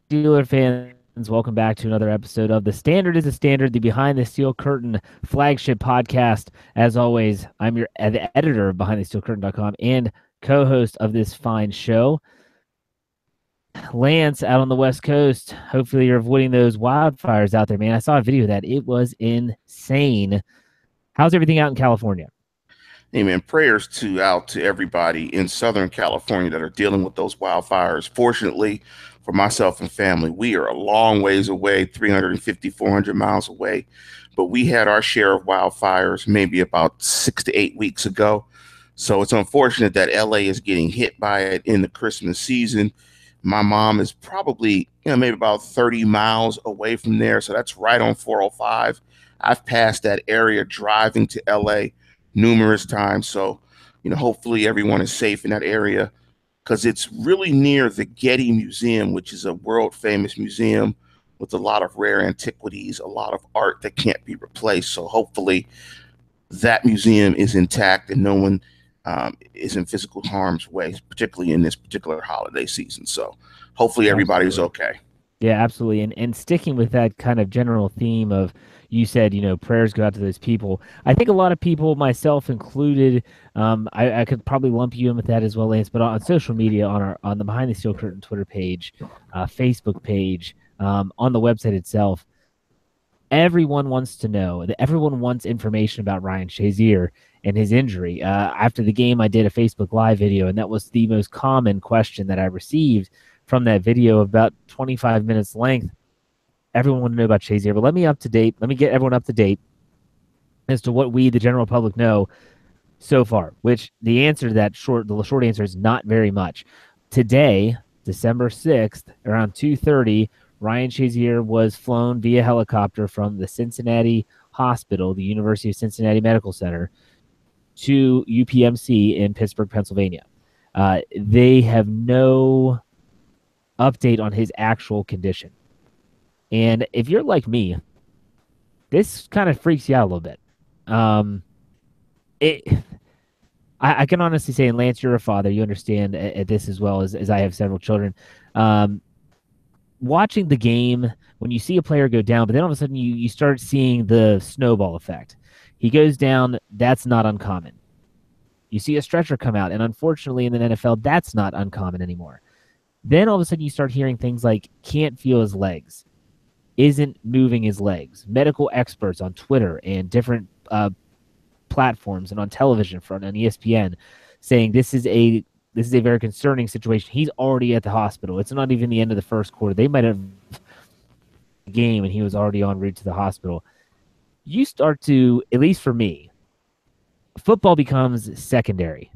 Steeler fans, welcome back to another episode of The Standard is a Standard, the Behind the Steel Curtain flagship podcast. As always, I'm your the editor of BehindTheSteelCurtain.com and co-host of this fine show. Lance out on the West Coast. Hopefully you're avoiding those wildfires out there, man. I saw a video of that. It was insane. How's everything out in California? Hey man, prayers out to everybody in Southern California that are dealing with those wildfires. Fortunately, for myself and family, we are a long ways away, 350, 400 miles away. But we had our share of wildfires maybe about 6 to 8 weeks ago. So it's unfortunate that LA is getting hit by it in the Christmas season. My mom is probably, maybe about 30 miles away from there. So that's right on 405. I've passed that area driving to LA numerous times. So, hopefully everyone is safe in that area because it's really near the Getty Museum, which is a world famous museum with a lot of rare antiquities, a lot of art that can't be replaced. So hopefully that museum is intact and no one is in physical harm's way, particularly in this particular holiday season. So hopefully everybody's Absolutely. okay. Yeah, absolutely. And sticking with that kind of general theme of you said, prayers go out to those people. I think a lot of people, myself included, I could probably lump you in with that as well, Lance, but on social media, on the Behind the Steel Curtain Twitter page, Facebook page, on the website itself, everyone wants to know that everyone wants information about Ryan Shazier and his injury. After the game, I did a Facebook Live video, and that was the most common question that I received from that video, about 25 minutes length. Everyone wanted to know about Shazier, but let me up to date. Let me get everyone up to date as to what we, the general public, know so far. Which the answer to that the short answer is not very much. Today, December 6th, around 2:30, Ryan Shazier was flown via helicopter from the Cincinnati Hospital, the University of Cincinnati Medical Center, to UPMC in Pittsburgh, Pennsylvania. They have no update on his actual condition. And if you're like me, this kind of freaks you out a little bit. It, I can honestly say, and Lance, you're a father, you understand at this as well as I have several children. Watching the game, when you see a player go down, but then all of a sudden you start seeing the snowball effect. He goes down, that's not uncommon. You see a stretcher come out, and unfortunately in the NFL, that's not uncommon anymore. Then all of a sudden you start hearing things like can't feel his legs, isn't moving his legs. Medical experts on Twitter and different platforms and on television on ESPN saying this is a very concerning situation. He's already at the hospital. It's not even the end of the first quarter. They might have the game and he was already en route to the hospital. You start to, at least for me, football becomes secondary.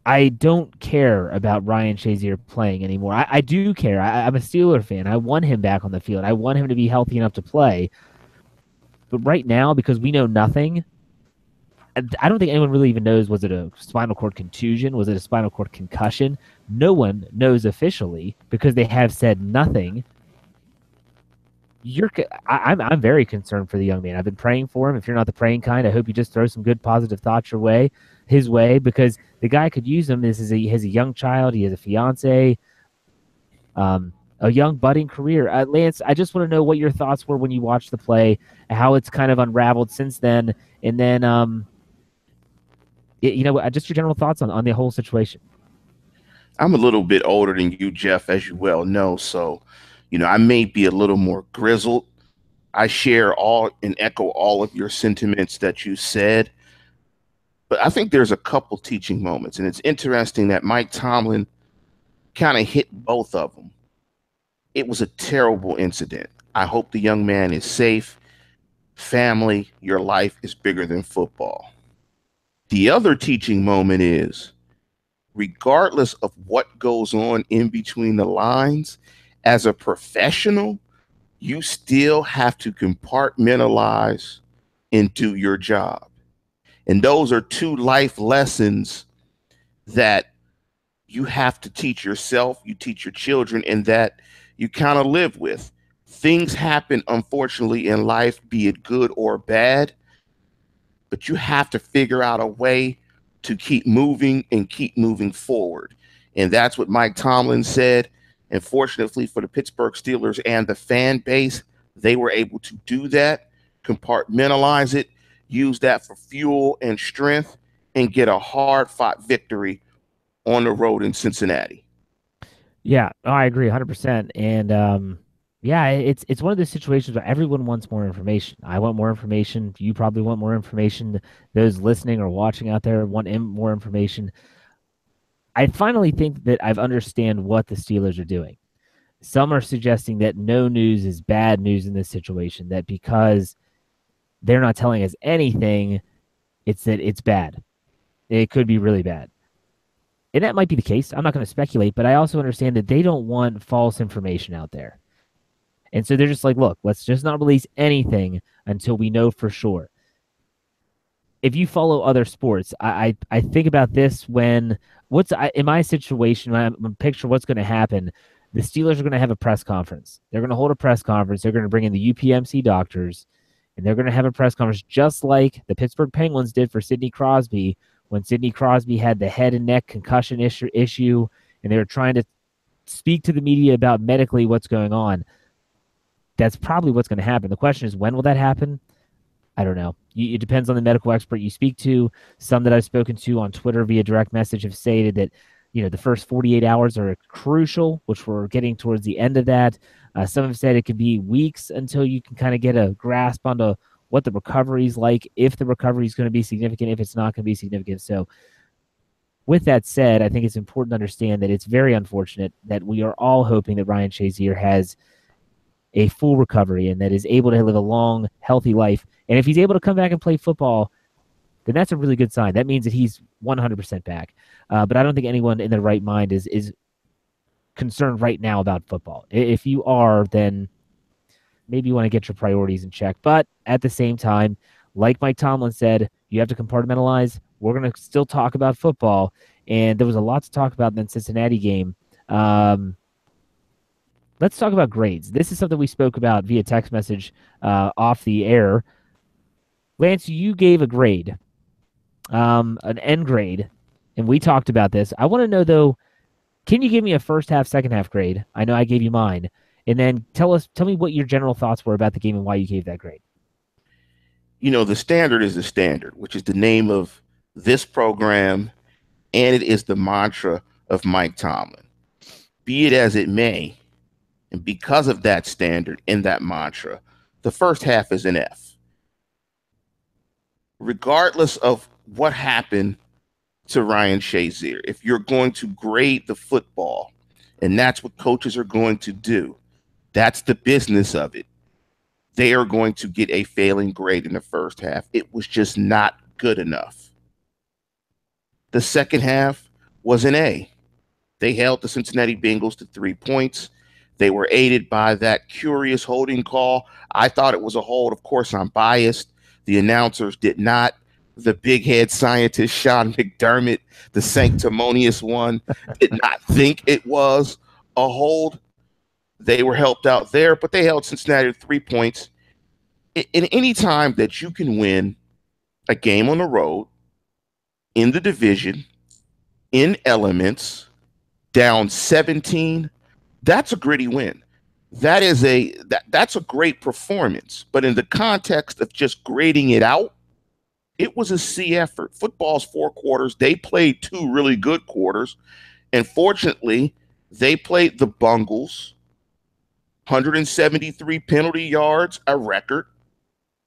I don't care about Ryan Shazier playing anymore. I do care. I'm a Steeler fan. I want him back on the field. I want him to be healthy enough to play. But right now, because we know nothing, I don't think anyone really even knows, was it a spinal cord contusion? Was it a spinal cord concussion? No one knows officially because they have said nothing. I'm very concerned for the young man. I've been praying for him. If you're not the praying kind, I hope you just throw some good positive thoughts his way, because the guy could use him. He has a young child. He has a fiance, a young budding career. Lance, I just want to know what your thoughts were when you watched the play, how it's kind of unraveled since then, and then just your general thoughts on the whole situation. I'm a little bit older than you, Jeff, as you well know. So, I may be a little more grizzled. I share all and echo all of your sentiments that you said. But I think there's a couple teaching moments. And it's interesting that Mike Tomlin kind of hit both of them. It was a terrible incident. I hope the young man is safe. Family, your life is bigger than football. The other teaching moment is, regardless of what goes on in between the lines, as a professional, you still have to compartmentalize and do your job. And those are two life lessons that you have to teach yourself, you teach your children, and that you kind of live with. Things happen, unfortunately, in life, be it good or bad, but you have to figure out a way to keep moving and keep moving forward. And that's what Mike Tomlin said. And fortunately for the Pittsburgh Steelers and the fan base, they were able to do that, compartmentalize it, use that for fuel and strength, and get a hard fought victory on the road in Cincinnati. Yeah, I agree 100%. And yeah, it's one of those situations where everyone wants more information. I want more information. You probably want more information. Those listening or watching out there want more information. I finally think that I've understand what the Steelers are doing. Some are suggesting that no news is bad news in this situation, that because they're not telling us anything, it's that it's bad. It could be really bad. And that might be the case. I'm not going to speculate, but I also understand that they don't want false information out there. And so they're just like, look, let's just not release anything until we know for sure. If you follow other sports, I think about this when in my situation, when I'm picture what's going to happen. The Steelers are going to have a press conference. They're going to hold a press conference. They're going to bring in the UPMC doctors, and they're going to have a press conference just like the Pittsburgh Penguins did for Sidney Crosby when Sidney Crosby had the head and neck concussion issue, and they were trying to speak to the media about medically what's going on. That's probably what's going to happen. The question is, when will that happen? I don't know. It depends on the medical expert you speak to. Some that I've spoken to on Twitter via direct message have stated that the first 48 hours are crucial, which we're getting towards the end of that. Some have said it could be weeks until you can kind of get a grasp onto what the recovery is like, if the recovery is going to be significant, if it's not going to be significant. So with that said, I think it's important to understand that it's very unfortunate that we are all hoping that Ryan Shazier has a full recovery and that is able to live a long, healthy life. And if he's able to come back and play football, then that's a really good sign. That means that he's 100% back. But I don't think anyone in their right mind is concerned right now about football. If you are, then maybe you want to get your priorities in check. But at the same time, like Mike Tomlin said, you have to compartmentalize. We're going to still talk about football. And there was a lot to talk about in the Cincinnati game. Let's talk about grades. This is something we spoke about via text message off the air. Lance, you gave a grade, an N grade, and we talked about this. I want to know, though, can you give me a first half, second half grade? I know I gave you mine. And then tell me what your general thoughts were about the game and why you gave that grade. The standard is the standard, which is the name of this program, and it is the mantra of Mike Tomlin. Be it as it may, and because of that standard and that mantra, the first half is an F. Regardless of what happened to Ryan Shazier, if you're going to grade the football, and that's what coaches are going to do, that's the business of it. They are going to get a failing grade in the first half. It was just not good enough. The second half was an A. They held the Cincinnati Bengals to 3 points. They were aided by that curious holding call. I thought it was a hold. Of course, I'm biased. The announcers did not. The big head scientist, Sean McDermott, the sanctimonious one, did not think it was a hold. They were helped out there, but they held Cincinnati to 3 points. In any time that you can win a game on the road, in the division, in elements, down 17, that's a gritty win. That's a great performance. But in the context of just grading it out, it was a C effort. Football's 4 quarters. They played 2 really good quarters. And fortunately, they played the Bengals, 173 penalty yards, a record.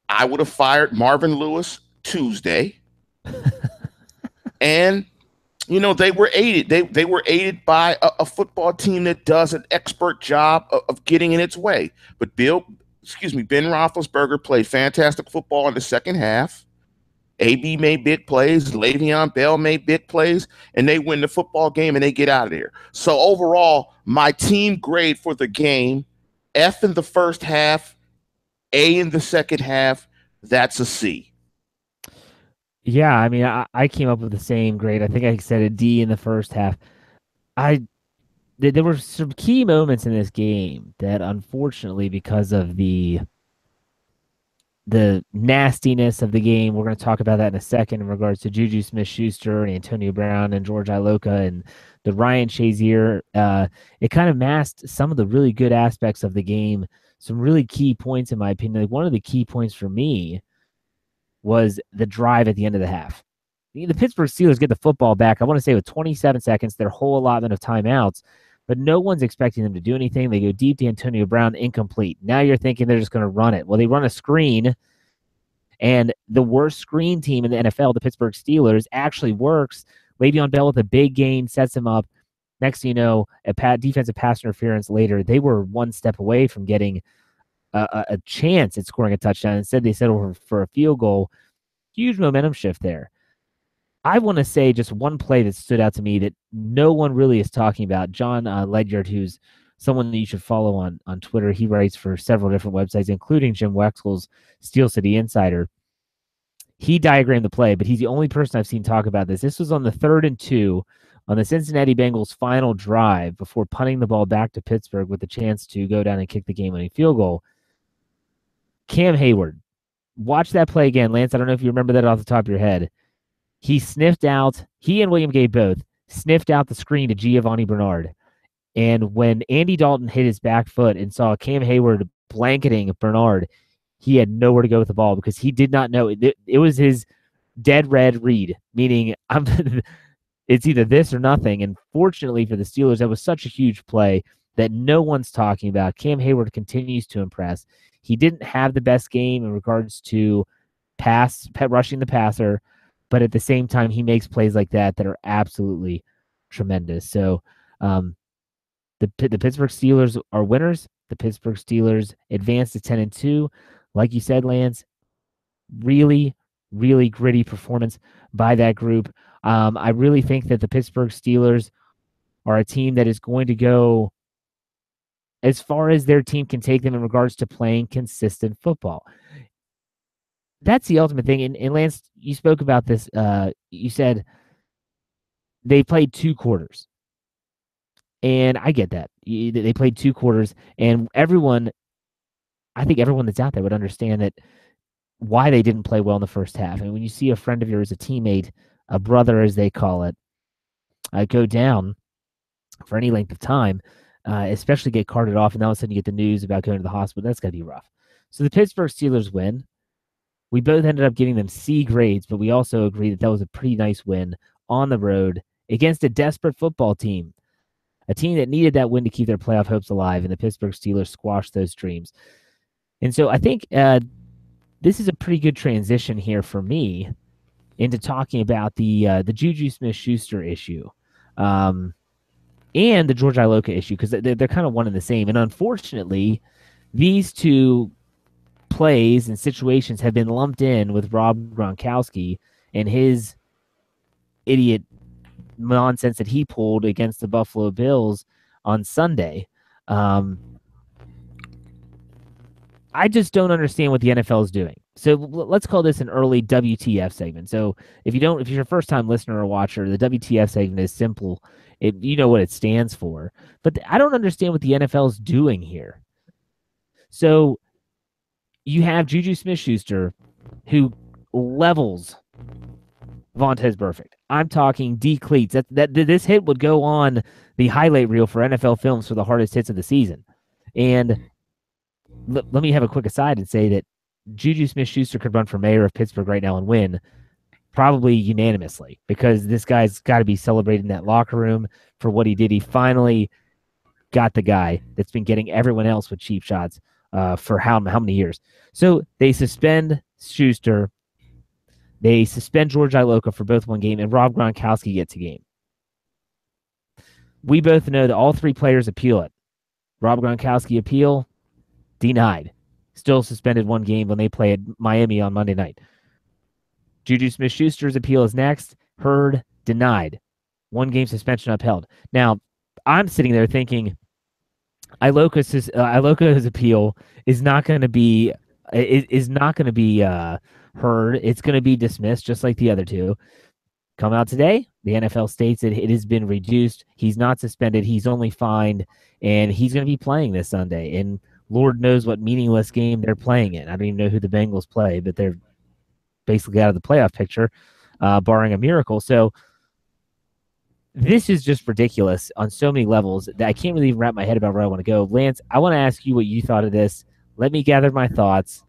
I would have fired Marvin Lewis Tuesday. And they were aided. They were aided by a football team that does an expert job of getting in its way. But Ben Roethlisberger played fantastic football in the second half. AB made big plays. Le'Veon Bell made big plays, and they win the football game and they get out of there. So overall, my team grade for the game, F in the first half, A in the second half, that's a C. Yeah, I mean, I came up with the same grade. I think I said a D in the first half. There were some key moments in this game that, unfortunately, because of the the nastiness of the game. We're going to talk about that in a second in regards to Juju Smith-Schuster and Antonio Brown and George Iloka and the Ryan Shazier. It kind of masked some of the really good aspects of the game, some really key points, in my opinion. Like one of the key points for me was the drive at the end of the half. The Pittsburgh Steelers get the football back, I want to say with 27 seconds, their whole allotment of timeouts, but no one's expecting them to do anything. They go deep to Antonio Brown, incomplete. Now you're thinking they're just going to run it. Well, they run a screen, and the worst screen team in the NFL, the Pittsburgh Steelers, actually works. Le'Veon Bell with a big gain sets him up. Next thing you know, defensive pass interference later, they were one step away from getting a chance at scoring a touchdown. Instead, they settled for a field goal. Huge momentum shift there. I want to say just one play that stood out to me that no one really is talking about. John Ledyard, who's someone that you should follow on Twitter. He writes for several different websites, including Jim Wexell's Steel City Insider. He diagrammed the play, but he's the only person I've seen talk about this. This was on the 3rd and 2 on the Cincinnati Bengals' final drive before punting the ball back to Pittsburgh with the chance to go down and kick the game-winning field goal. Cam Hayward. Watch that play again, Lance. I don't know if you remember that off the top of your head. He and William Gay both sniffed out the screen to Giovanni Bernard. And when Andy Dalton hit his back foot and saw Cam Hayward blanketing Bernard, he had nowhere to go with the ball because he did not know. It was his dead red read, meaning it's either this or nothing. And fortunately for the Steelers, that was such a huge play that no one's talking about. Cam Hayward continues to impress. He didn't have the best game in regards to rushing the passer, but at the same time, he makes plays like that are absolutely tremendous. So the Pittsburgh Steelers are winners. The Pittsburgh Steelers advance to 10-2. Like you said, Lance, really, really gritty performance by that group. I really think that the Pittsburgh Steelers are a team that is going to go as far as their team can take them in regards to playing consistent football. That's the ultimate thing. And Lance, you spoke about this. You said they played 2 quarters. And I get that. They played 2 quarters. And I think everyone that's out there would understand that why they didn't play well in the first half. And when you see a friend of yours, a teammate, a brother as they call it, go down for any length of time, especially get carted off, and all of a sudden you get the news about going to the hospital, that's going to be rough. So the Pittsburgh Steelers win. We both ended up giving them C grades, but we also agree that was a pretty nice win on the road against a desperate football team, a team that needed that win to keep their playoff hopes alive, and the Pittsburgh Steelers squashed those dreams. And so I think this is a pretty good transition here for me into talking about the Juju Smith-Schuster issue and the George Iloka issue, because they're kind of one and the same. And unfortunately, these two plays and situations have been lumped in with Rob Gronkowski and his idiot nonsense that he pulled against the Buffalo Bills on Sunday. I just don't understand what the NFL is doing. So let's call this an early WTF segment. So if you're a first time listener or watcher, the WTF segment is simple. You know what it stands for, but I don't understand what the NFL is doing here. So you have Juju Smith-Schuster, who levels Vontaze Burfict. I'm talking D-cleats. This hit would go on the highlight reel for NFL Films for the hardest hits of the season. And let me have a quick aside and say that Juju Smith-Schuster could run for mayor of Pittsburgh right now and win, probably unanimously, because this guy's got to be celebrated in that locker room for what he did. He finally got the guy that's been getting everyone else with cheap shots for how many years. So they suspend Schuster. They suspend George Iloka for both one game, and Rob Gronkowski gets a game. We both know that all 3 players appeal it. Rob Gronkowski appeal, denied. Still suspended 1 game when they play at Miami on Monday night. Juju Smith-Schuster's appeal is next. Heard, denied. 1 game suspension upheld. Now, I'm sitting there thinking Iloka's appeal is not going to be heard. It's going to be dismissed, just like the other 2. Come out today. The NFL states that it has been reduced. He's not suspended. He's only fined, and he's going to be playing this Sunday. And Lord knows what meaningless game they're playing in. I don't even know who the Bengals play, but they're basically out of the playoff picture, barring a miracle. So this is just ridiculous on so many levels that I can't really even wrap my head about where I want to go. Lance, I want to ask you what you thought of this. Let me gather my thoughts,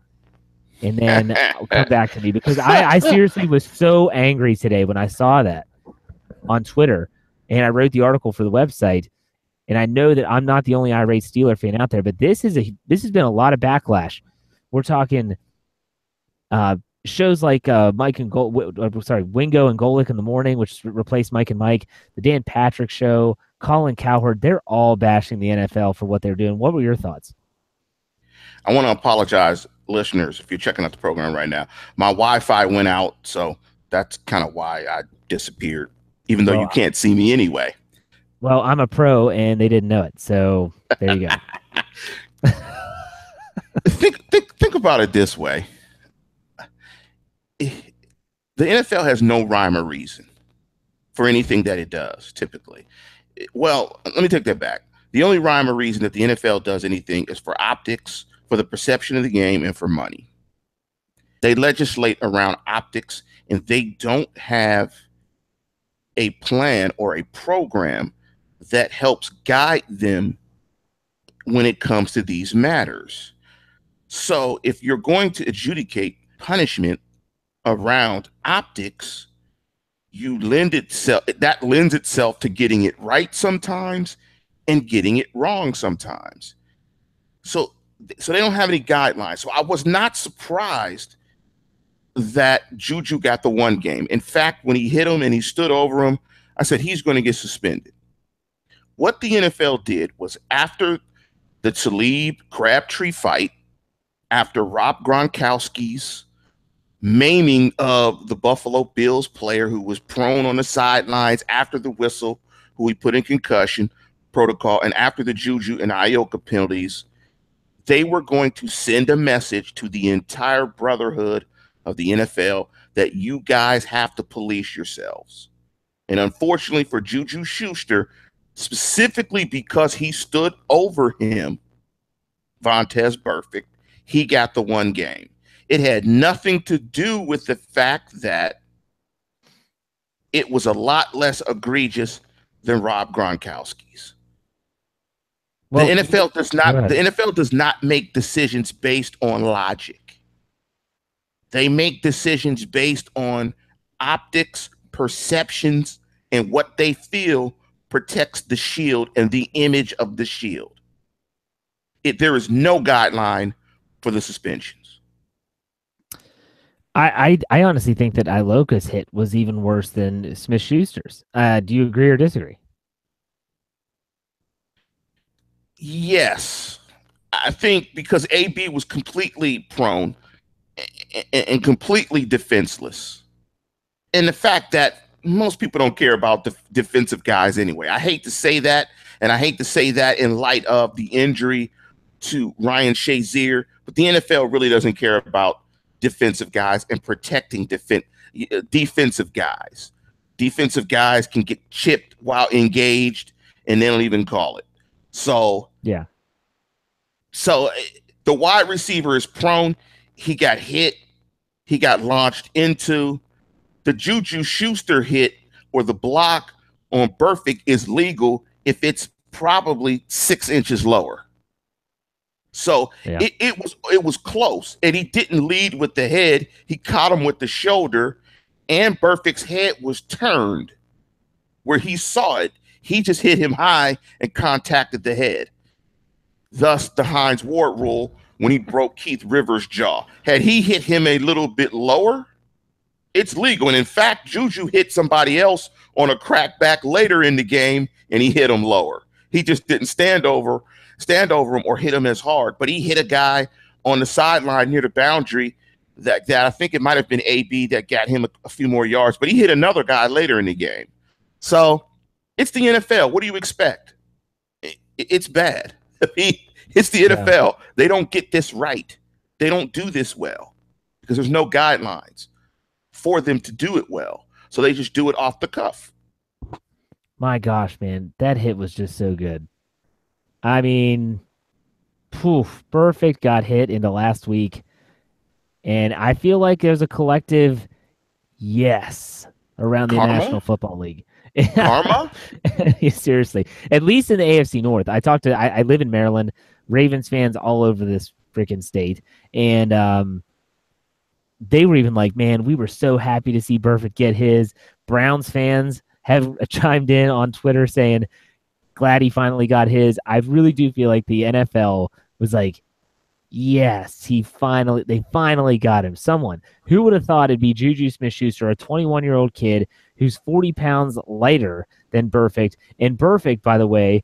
and then I'll come back to me because I seriously was so angry today when I saw that on Twitter, and I wrote the article for the website. And I know that I'm not the only irate Steeler fan out there, but this has been a lot of backlash. We're talking shows like Wingo and Golick in the morning, which replaced Mike and Mike, the Dan Patrick Show, Colin Cowherd. They're all bashing the NFL for what they're doing. What were your thoughts? I want to apologize, listeners, if you're checking out the program right now. My Wi-Fi went out, so that's kind of why I disappeared, even though you can't see me anyway. Well, I'm a pro, and they didn't know it, so there you go. think about it this way. The NFL has no rhyme or reason for anything that it does, typically. Well, let me take that back. The only rhyme or reason that the NFL does anything is for optics, for the perception of the game, and for money. They legislate around optics, and they don't have a plan or a program that helps guide them when it comes to these matters. So if you're going to adjudicate punishment around optics, that lends itself to getting it right sometimes and getting it wrong sometimes. So they don't have any guidelines. So I was not surprised that JuJu got the one game. In fact, when he hit him and he stood over him, I said he's going to get suspended. What the NFL did was, after the Talib Crabtree fight, after Rob Gronkowski's maiming of the Buffalo Bills player who was prone on the sidelines after the whistle, who we put in concussion protocol, and after the JuJu and Ioka penalties, they were going to send a message to the entire brotherhood of the NFL that you guys have to police yourselves. And unfortunately for JuJu Schuster, specifically because he stood over him, Vontaze Burfict, he got the one game. It had nothing to do with the fact that it was a lot less egregious than Rob Gronkowski's. Well, the NFL does not make decisions based on logic. They make decisions based on optics, perceptions, and what they feel protects the shield and the image of the shield. There is no guideline for the suspensions. I honestly think that Iloka's hit was even worse than Smith-Schuster's. Do you agree or disagree? Yes. I think because AB was completely prone and completely defenseless. And the fact that most people don't care about the defensive guys anyway. I hate to say that, and I hate to say that in light of the injury to Ryan Shazier, but the NFL really doesn't care about defensive guys and protecting defensive guys. Defensive guys can get chipped while engaged, and they don't even call it. So yeah. So the wide receiver is prone. He got hit. He got launched into. The JuJu Schuster hit or the block on Burfict is legal if it's probably 6 inches lower. So yeah. it was close, and he didn't lead with the head. He caught him with the shoulder, and Burfict's head was turned where he saw it. He just hit him high and contacted the head. Thus, the Hines Ward rule when he broke Keith Rivers' jaw. Had he hit him a little bit lower, it's legal. And in fact, JuJu hit somebody else on a crackback later in the game, and he hit him lower. He just didn't stand over him or hit him as hard. But he hit a guy on the sideline near the boundary that I think it might have been AB that got him a few more yards. But he hit another guy later in the game. So it's the NFL. What do you expect? It's bad. It's the NFL. Yeah. They don't get this right. They don't do this well because there's no guidelines for them to do it well. So they just do it off the cuff. My gosh, man, that hit was just so good. I mean, poof, Perfect got hit into last week. And I feel like there's a collective yes around the Karma? National Football League. Karma? Seriously. At least in the AFC North. I live in Maryland, Ravens fans all over this freaking state. And they were even like, man, we were so happy to see Burfict get his. Browns fans have chimed in on Twitter saying, glad he finally got his. I really do feel like the NFL was like, yes, they finally got him. Someone who would have thought it'd be JuJu Smith-Schuster, a 21-year-old kid who's 40 pounds lighter than Burfict. And Burfict, by the way,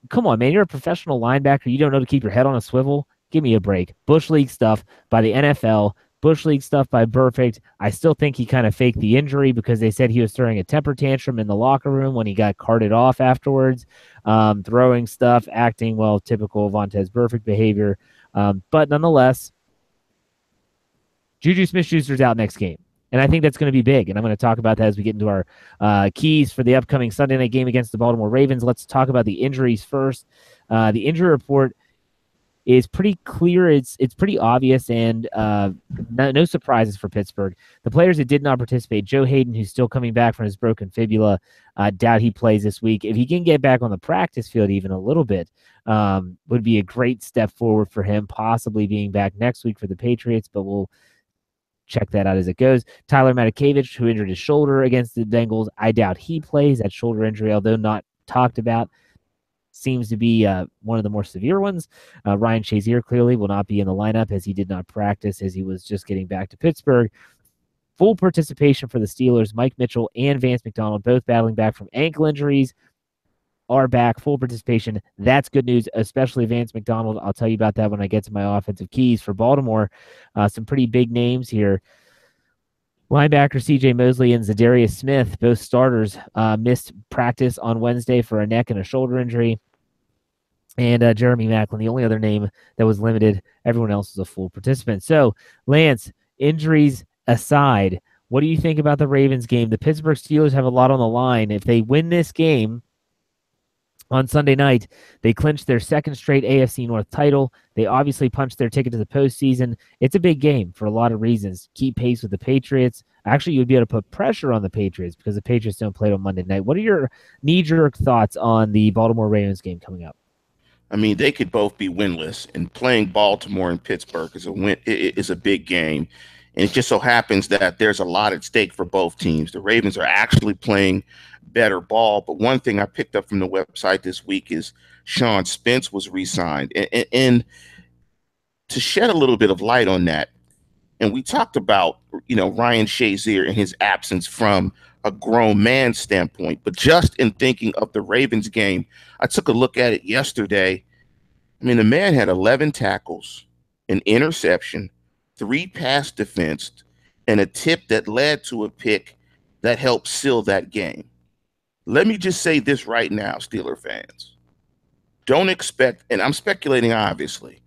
come on, man, you're a professional linebacker. You don't know to keep your head on a swivel. Give me a break. Bush League stuff by the NFL. Bush League stuff by Burfict. I still think he kind of faked the injury because they said he was throwing a temper tantrum in the locker room when he got carted off afterwards, throwing stuff, acting, well, typical Vontaze Burfict behavior. But nonetheless, JuJu Smith-Schuster's out next game. And I think that's going to be big. And I'm going to talk about that as we get into our keys for the upcoming Sunday night game against the Baltimore Ravens. Let's talk about the injuries first. The injury report is pretty clear. It's pretty obvious, and no surprises for Pittsburgh. The players that did not participate, Joe Hayden, who's still coming back from his broken fibula, doubt he plays this week. If he can get back on the practice field even a little bit, would be a great step forward for him, possibly being back next week for the Patriots, but we'll check that out as it goes. Tyler Matakevich, who injured his shoulder against the Bengals, I doubt he plays. That shoulder injury, although not talked about, seems to be one of the more severe ones. Ryan Shazier clearly will not be in the lineup as he did not practice as he was just getting back to Pittsburgh. Full participation for the Steelers. Mike Mitchell and Vance McDonald, both battling back from ankle injuries, are back. Full participation. That's good news, especially Vance McDonald. I'll tell you about that when I get to my offensive keys for Baltimore. Some pretty big names here. Linebacker C.J. Mosley and Zadarius Smith, both starters, missed practice on Wednesday for a neck and a shoulder injury. And Jeremy Maclin, the only other name that was limited. Everyone else was a full participant. So, Lance, injuries aside, what do you think about the Ravens game? The Pittsburgh Steelers have a lot on the line. If they win this game on Sunday night, they clinched their second straight AFC North title. They obviously punched their ticket to the postseason. It's a big game for a lot of reasons. Keep pace with the Patriots. Actually, you'd be able to put pressure on the Patriots because the Patriots don't play on Monday night. What are your knee-jerk thoughts on the Baltimore Ravens game coming up? I mean, they could both be winless, and playing Baltimore and Pittsburgh is a big game. And it just so happens that there's a lot at stake for both teams. The Ravens are actually playing better ball. But one thing I picked up from the website this week is Sean Spence was re-signed. And to shed a little bit of light on that, and we talked about, Ryan Shazier and his absence from a grown man standpoint, but just in thinking of the Ravens game, I took a look at it yesterday. I mean, the man had 11 tackles, an interception, 3 pass defense, and a tip that led to a pick that helped seal that game. Let me just say this right now, Steeler fans. Don't expect, and I'm speculating obviously,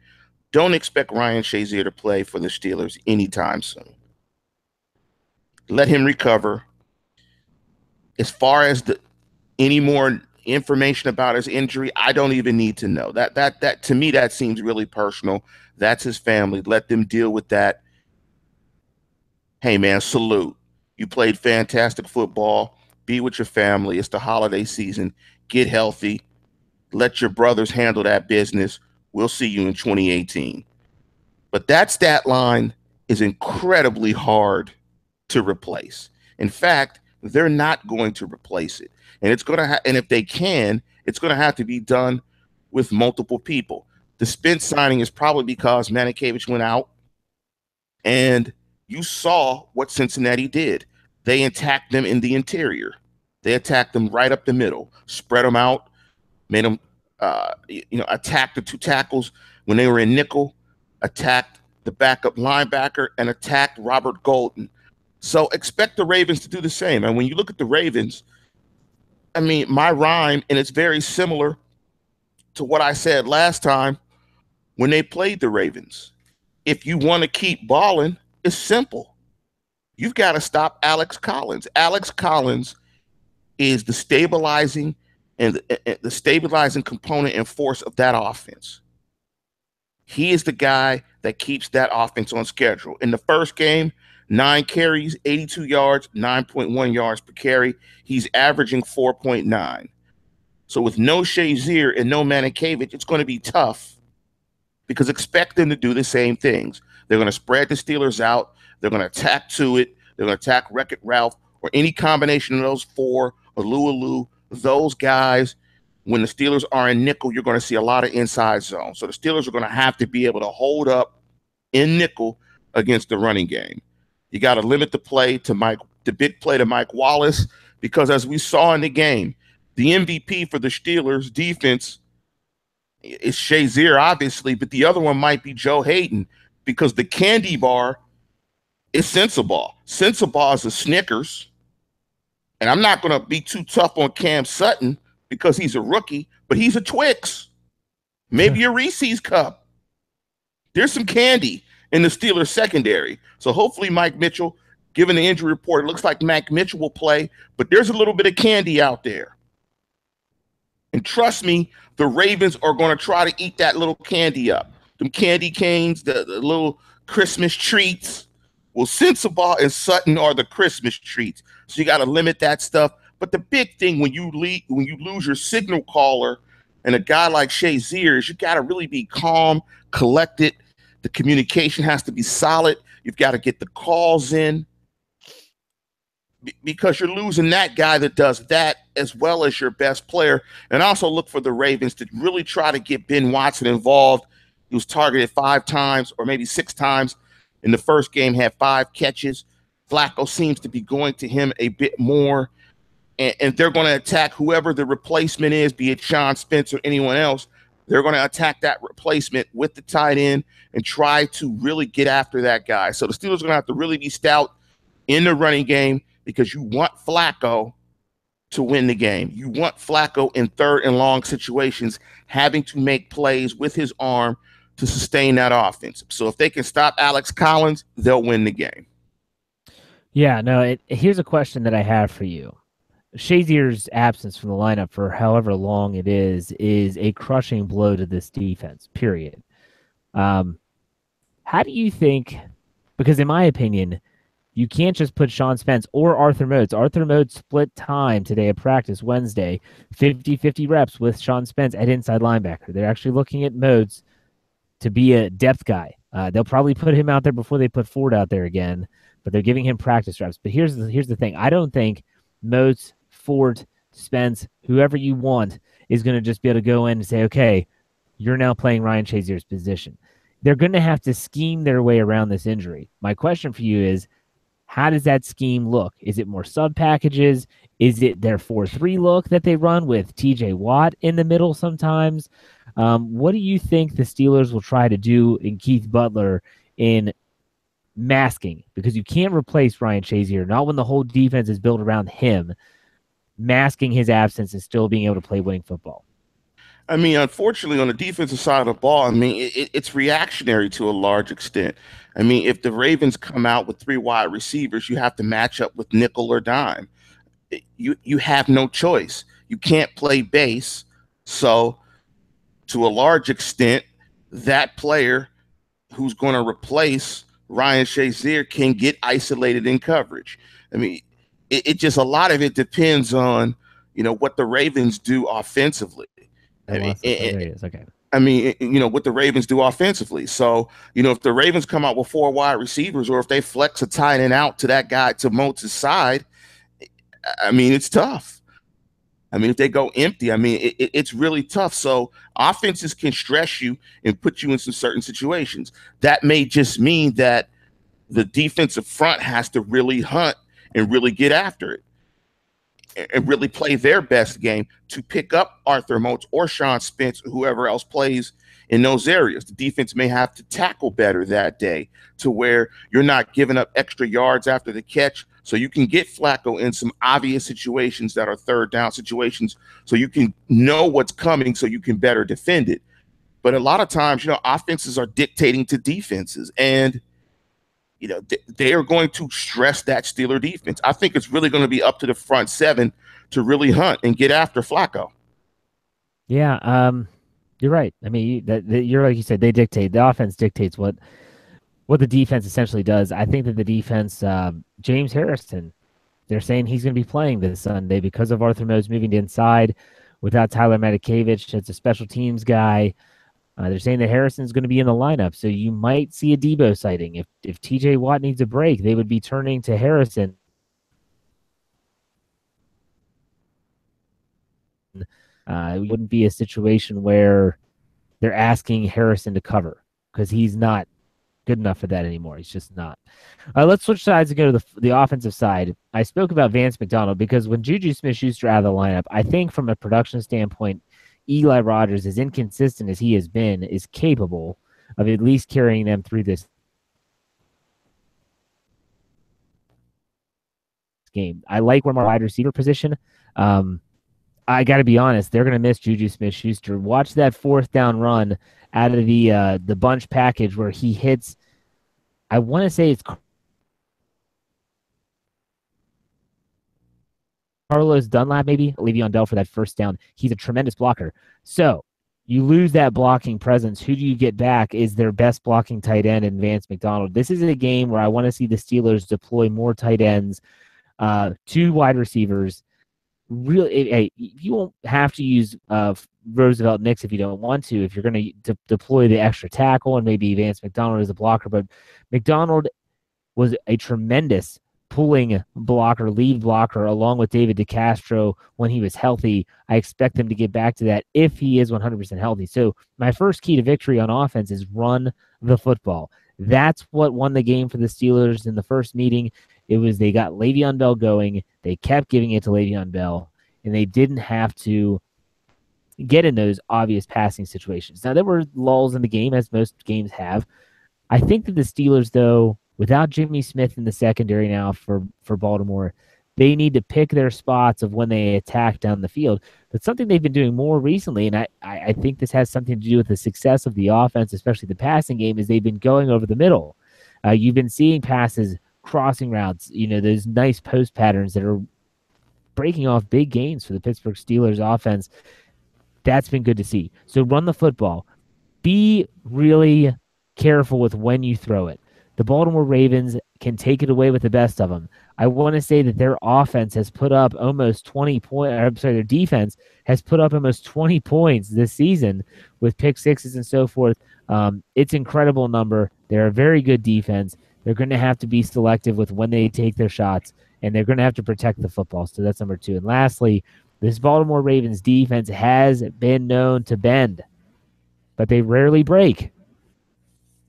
don't expect Ryan Shazier to play for the Steelers anytime soon. Let him recover. As far as any more information about his injury, I don't even need to know. That to me, that seems really personal. That's his family. Let them deal with that. Hey man, salute. You played fantastic football. Be with your family. It's the holiday season. Get healthy. Let your brothers handle that business. We'll see you in 2018. But that stat line is incredibly hard to replace. In fact, they're not going to replace it. And it's going to and if they can, it's going to have to be done with multiple people. The Spence signing is probably because Matakevich went out, and you saw what Cincinnati did. They attacked them in the interior. They attacked them right up the middle, spread them out, made them attack the 2 tackles when they were in nickel, attacked the backup linebacker, and attacked Robert Golden. So expect the Ravens to do the same. And when you look at the Ravens, I mean, my rhyme, and it's very similar to what I said last time when they played the Ravens. If you want to keep balling, it's simple. You've got to stop Alex Collins. Alex Collins is the stabilizing and the stabilizing component and force of that offense. He is the guy that keeps that offense on schedule. In the first game, 9 carries, 82 yards, 9.1 yards per carry. He's averaging 4.9. So with no Shazier and no Manikavich, it's going to be tough because expect them to do the same things. They're going to spread the Steelers out. They're going to attack to it. They're going to attack Wreck-It Ralph or any combination of those four, Alu, those guys. When the Steelers are in nickel, you're going to see a lot of inside zone. So the Steelers are going to have to be able to hold up in nickel against the running game. You got to limit the big play to Mike Wallace, because as we saw in the game, the MVP for the Steelers defense is Shazier, obviously, but the other one might be Joe Hayden, because the candy bar is Sensabaugh. Sensabaugh is a Snickers, and I'm not going to be too tough on Cam Sutton because he's a rookie, but he's a Twix, maybe a Reese's cup. There's some candy in the Steelers secondary. So hopefully Mike Mitchell, given the injury report, it looks like Mike Mitchell will play, but there's a little bit of candy out there. And trust me, the Ravens are going to try to eat that little candy up. Them candy canes, the little Christmas treats. Well, Sensabaugh and Sutton are the Christmas treats. So you got to limit that stuff. But the big thing when you lose your signal caller and a guy like Shazier is you got to really be calm, collected. The communication has to be solid. You've got to get the calls in, because you're losing that guy that does that as well as your best player. And also look for the Ravens to really try to get Ben Watson involved. He was targeted 5 times or maybe 6 times in the first game, had 5 catches. Flacco seems to be going to him a bit more. And they're going to attack whoever the replacement is, be it Sean Spence or anyone else. They're going to attack that replacement with the tight end and try to really get after that guy. So the Steelers are going to have to really be stout in the running game, because you want Flacco to win the game. You want Flacco in third and long situations, having to make plays with his arm to sustain that offense. So if they can stop Alex Collins, they'll win the game. Yeah, no, here's a question that I have for you. Shazier's absence from the lineup for however long it is a crushing blow to this defense, period. How do you think, because in my opinion, you can't just put Sean Spence or Arthur Modes. Arthur Modes split time today at practice Wednesday, 50-50 reps with Sean Spence at inside linebacker. They're actually looking at Modes to be a depth guy. They'll probably put him out there before they put Ford out there again, but they're giving him practice reps. But here's the thing. I don't think Modes, Ford, Spence, whoever you want, is going to just be able to go in and say, okay, you're now playing Ryan Shazier's position. They're going to have to scheme their way around this injury. My question for you is, how does that scheme look? Is it more sub packages? Is it their 4-3 look that they run with TJ Watt in the middle sometimes? What do you think the Steelers will try to do in Keith Butler in masking? Because you can't replace Ryan Shazier, not when the whole defense is built around him, masking his absence and still being able to play winning football. I mean, unfortunately, on the defensive side of the ball, I mean, it's reactionary to a large extent. I mean, if the Ravens come out with 3 wide receivers, you have to match up with nickel or dime. You have no choice. You can't play base. So, to a large extent, that player who's going to replace Ryan Shazier can get isolated in coverage. I mean, it just, a lot of it depends on, what the Ravens do offensively. I mean, what the Ravens do offensively. So, if the Ravens come out with 4 wide receivers, or if they flex a tight end out to that guy to Moats' side, I mean, it's tough. I mean, if they go empty, I mean, it's really tough. So offenses can stress you and put you in some certain situations. That may just mean that the defensive front has to really hunt and really get after it and really play their best game to pick up Arthur Moats or Sean Spence or whoever else plays in those areas. The defense may have to tackle better that day to where you're not giving up extra yards after the catch, so you can get Flacco in some obvious situations that are third down situations, so you can know what's coming so you can better defend it. But a lot of times, offenses are dictating to defenses, and they are going to stress that Steeler defense. I think it's really going to be up to the front 7 to really hunt and get after Flacco. Yeah. You're right. I mean, you're like you said, they dictate. The offense dictates what the defense essentially does. I think that the defense, James Harrison, they're saying he's going to be playing this Sunday because of Arthur Moe's moving to inside without Tyler Matakevich. It's a special teams guy. They're saying that Harrison's going to be in the lineup, so you might see a Debo sighting. If TJ Watt needs a break, they would be turning to Harrison. It wouldn't be a situation where they're asking Harrison to cover because he's not good enough for that anymore. He's just not. Let's switch sides and go to the offensive side. I spoke about Vance McDonald because when Juju Smith-Schuster out of the lineup, I think from a production standpoint, Eli Rogers, as inconsistent as he has been, is capable of at least carrying them through this game. I like where my wide receiver position. I got to be honest, they're going to miss Juju Smith-Schuster. Watch that fourth down run out of the bunch package where he hits. I want to say it's Carlos Dunlap, maybe Le'Veon Bell for that first down. He's a tremendous blocker. So you lose that blocking presence. Who do you get back is their best blocking tight end in Vance McDonald. This is a game where I want to see the Steelers deploy more tight ends, two wide receivers. Really, hey, you won't have to use Roosevelt Nix if you don't want to. If you're going to deploy the extra tackle and maybe Vance McDonald as a blocker, but McDonald was a tremendous pulling blocker, lead blocker, along with David DeCastro when he was healthy. I expect him to get back to that if he is 100% healthy. So my first key to victory on offense is run the football. That's what won the game for the Steelers in the first meeting. It was they got Le'Veon Bell going. They kept giving it to Le'Veon Bell, and they didn't have to get in those obvious passing situations. Now, there were lulls in the game, as most games have. I think that the Steelers, though, without Jimmy Smith in the secondary now for Baltimore, they need to pick their spots of when they attack down the field. But something they've been doing more recently, and I think this has something to do with the success of the offense, especially the passing game, is they've been going over the middle. You've been seeing passes, crossing routes, those nice post patterns that are breaking off big gains for the Pittsburgh Steelers offense. That's been good to see. So run the football. Be really careful with when you throw it. The Baltimore Ravens can take it away with the best of them. I want to say that their offense has put up almost 20 points. I'm sorry, their defense has put up almost 20 points this season with pick sixes and so forth. It's an incredible number. They're a very good defense. They're going to have to be selective with when they take their shots, and they're going to have to protect the football. So that's number two. And lastly, this Baltimore Ravens defense has been known to bend, but they rarely break.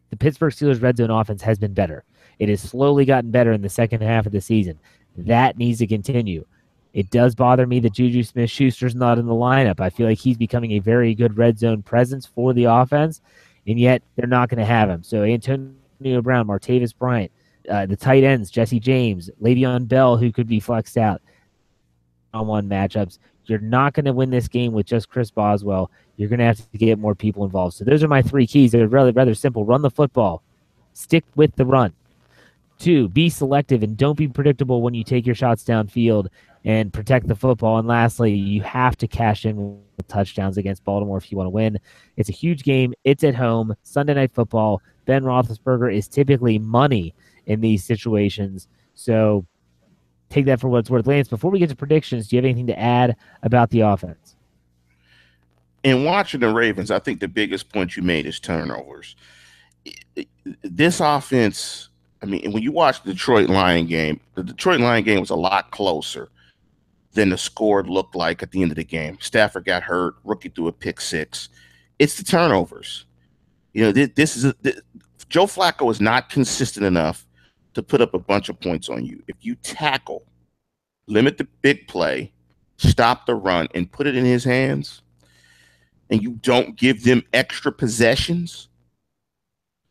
The Pittsburgh Steelers red zone offense has been better. It has slowly gotten better in the second half of the season. That needs to continue. It does bother me that Juju Smith-Schuster's not in the lineup. I feel like he's becoming a very good red zone presence for the offense, and yet they're not going to have him. So Antonio Brown, Martavis Bryant, the tight ends, Jesse James, Le'Veon Bell, who could be flexed out on one matchups. You're not going to win this game with just Chris Boswell. You're going to have to get more people involved. So those are my three keys. They're rather simple. Run the football. Stick with the run. Two, be selective and don't be predictable when you take your shots downfield and protect the football. And lastly, you have to cash in with touchdowns against Baltimore if you want to win. It's a huge game. It's at home. Sunday Night Football. Ben Roethlisberger is typically money in these situations. So take that for what it's worth. Lance, before we get to predictions, do you have anything to add about the offense? In watching the Ravens, I think the biggest point you made is turnovers. This offense, I mean, when you watch the Detroit Lion game, the Detroit Lion game was a lot closer than the score looked like at the end of the game. Stafford got hurt, rookie threw a pick six. It's the turnovers. Joe Flacco is not consistent enough to put up a bunch of points on you. If you tackle, limit the big play, stop the run, and put it in his hands, and you don't give them extra possessions,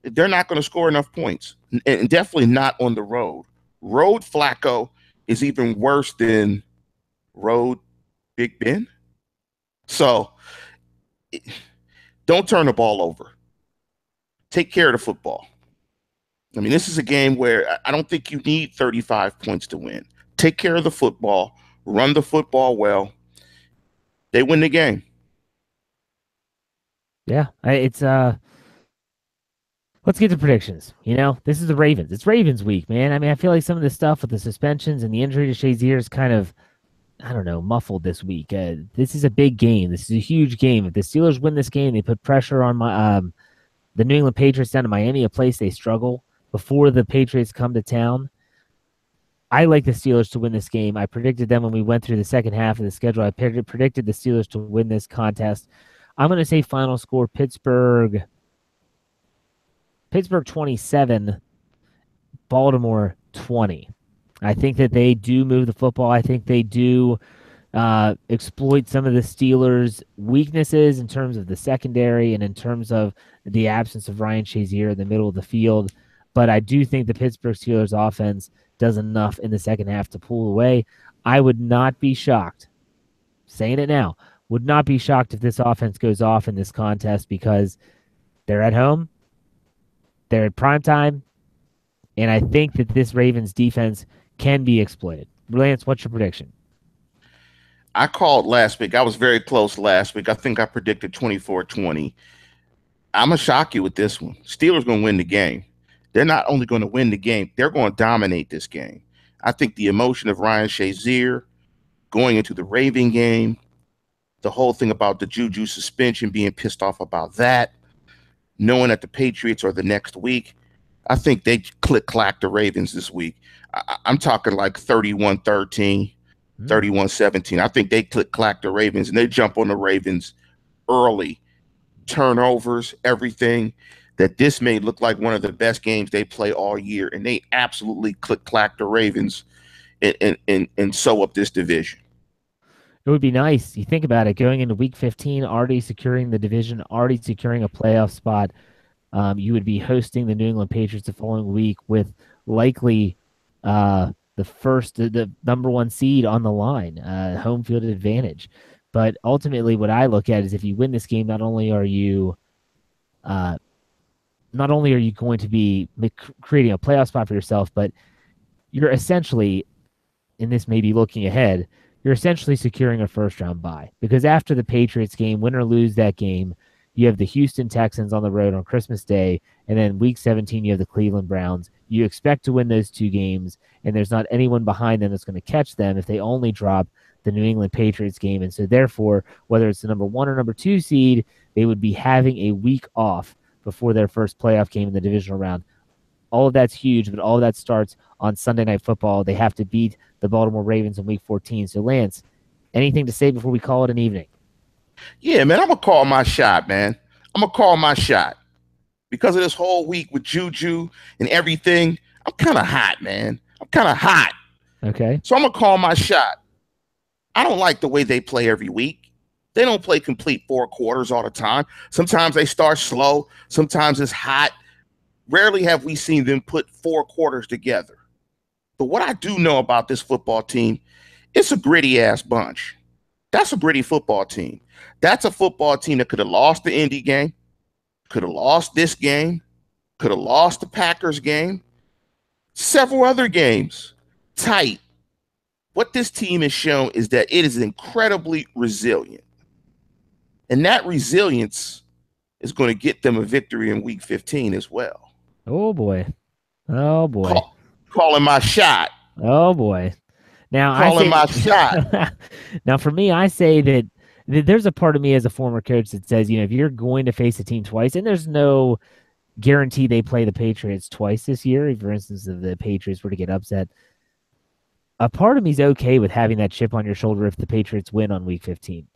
they're not going to score enough points, and definitely not on the road. Road Flacco is even worse than road Big Ben. So don't turn the ball over. Take care of the football. I mean, this is a game where I don't think you need 35 points to win. Take care of the football, run the football well. They win the game. Yeah, it's let's get to predictions. This is the Ravens. It's Ravens week, man. I mean, I feel like some of the stuff with the suspensions and the injury to Shazier is kind of, I don't know, muffled this week. This is a big game. This is a huge game. If the Steelers win this game, they put pressure on the New England Patriots down to Miami, a place they struggle before the Patriots come to town. I like the Steelers to win this game. I predicted them when we went through the second half of the schedule. I predicted the Steelers to win this contest. I'm going to say final score Pittsburgh 27, Baltimore 20. I think that they do move the football. I think they do exploit some of the Steelers' weaknesses in terms of the secondary and in terms of the absence of Ryan Shazier in the middle of the field. But I do think the Pittsburgh Steelers offense does enough in the second half to pull away. I would not be shocked, saying it now, would not be shocked if this offense goes off in this contest because they're at home, they're at prime time, and I think that this Ravens defense can be exploited. Lance, what's your prediction? I called last week. I was very close last week. I think I predicted 24-20. I'm going to shock you with this one. Steelers going to win the game. They're not only going to win the game, they're going to dominate this game. I think the emotion of Ryan Shazier going into the Raven game, the whole thing about the JuJu's suspension, being pissed off about that, knowing that the Patriots are the next week, I think they click-clack the Ravens this week. I'm talking like 31-13, 31-17. I think they click-clack the Ravens, and they jump on the Ravens early. Turnovers, everything. That this may look like one of the best games they play all year, and they absolutely click-clack the Ravens and sew up this division. It would be nice. You think about it, going into week 15, already securing the division, already securing a playoff spot. You would be hosting the New England Patriots the following week with likely the number one seed on the line, home field advantage. But ultimately, what I look at is if you win this game, not only are you going to be creating a playoff spot for yourself, but you're essentially, and this may be looking ahead, you're essentially securing a first round bye because after the Patriots game, win or lose that game, you have the Houston Texans on the road on Christmas Day, and then week 17, you have the Cleveland Browns. You expect to win those two games, and there's not anyone behind them that's going to catch them if they only drop the New England Patriots game. And so therefore, whether it's the number 1 or number 2 seed, they would be having a week off before their first playoff game in the divisional round. All of that's huge, but all of that starts on Sunday Night Football. They have to beat the Baltimore Ravens in week 14. So, Lance, anything to say before we call it an evening? Yeah, man, I'm going to call my shot, man. I'm going to call my shot. Because of this whole week with JuJu and everything, I'm kind of hot, man. I'm kind of hot. Okay. So I'm going to call my shot. I don't like the way they play every week. They don't play complete 4 quarters all the time. Sometimes they start slow. Sometimes it's hot. Rarely have we seen them put 4 quarters together. But what I do know about this football team, it's a gritty-ass bunch. That's a gritty football team. That's a football team that could have lost the Indy game, could have lost this game, could have lost the Packers game, several other games. Tight. What this team has shown is that it is incredibly resilient. And that resilience is going to get them a victory in week 15 as well. Oh, boy. Oh, boy. Calling my shot. Oh, boy. Now, calling my shot. Now, for me, I say that there's a part of me as a former coach that says, if you're going to face a team twice, and there's no guarantee they play the Patriots twice this year, for instance, if the Patriots were to get upset, a part of me is okay with having that chip on your shoulder if the Patriots win on week 15.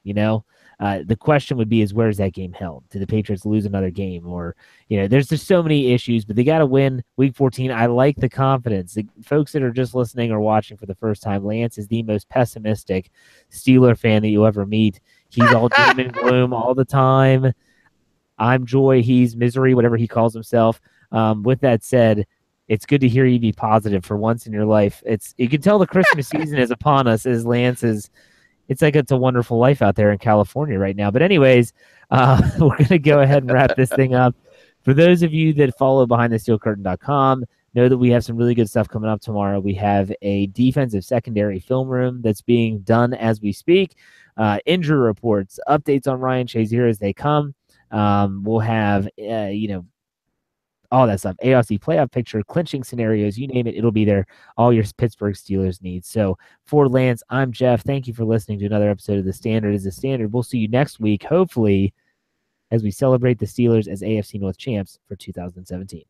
The question would be is where is that game held? Did the Patriots lose another game? Or, there's just so many issues, but they got to win week 14. I like the confidence. The folks that are just listening or watching for the first time, Lance is the most pessimistic Steeler fan that you'll ever meet. He's all doom and gloom all the time. I'm joy, he's misery, whatever he calls himself. With that said, it's good to hear you be positive for once in your life. You can tell the Christmas season is upon us as Lance is. It's like it's a wonderful life out there in California right now. But anyways, we're going to go ahead and wrap this thing up. For those of you that follow BehindTheSteelCurtain.com, know that we have some really good stuff coming up tomorrow. We have a defensive secondary film room that's being done as we speak. Injury reports, updates on Ryan Shazier as they come. We'll have, all that stuff. AFC playoff picture, clinching scenarios, you name it, it'll be there. All your Pittsburgh Steelers needs. So for Lance, I'm Jeff. Thank you for listening to another episode of The Standard is the Standard. We'll see you next week, hopefully, as we celebrate the Steelers as AFC North champs for 2017.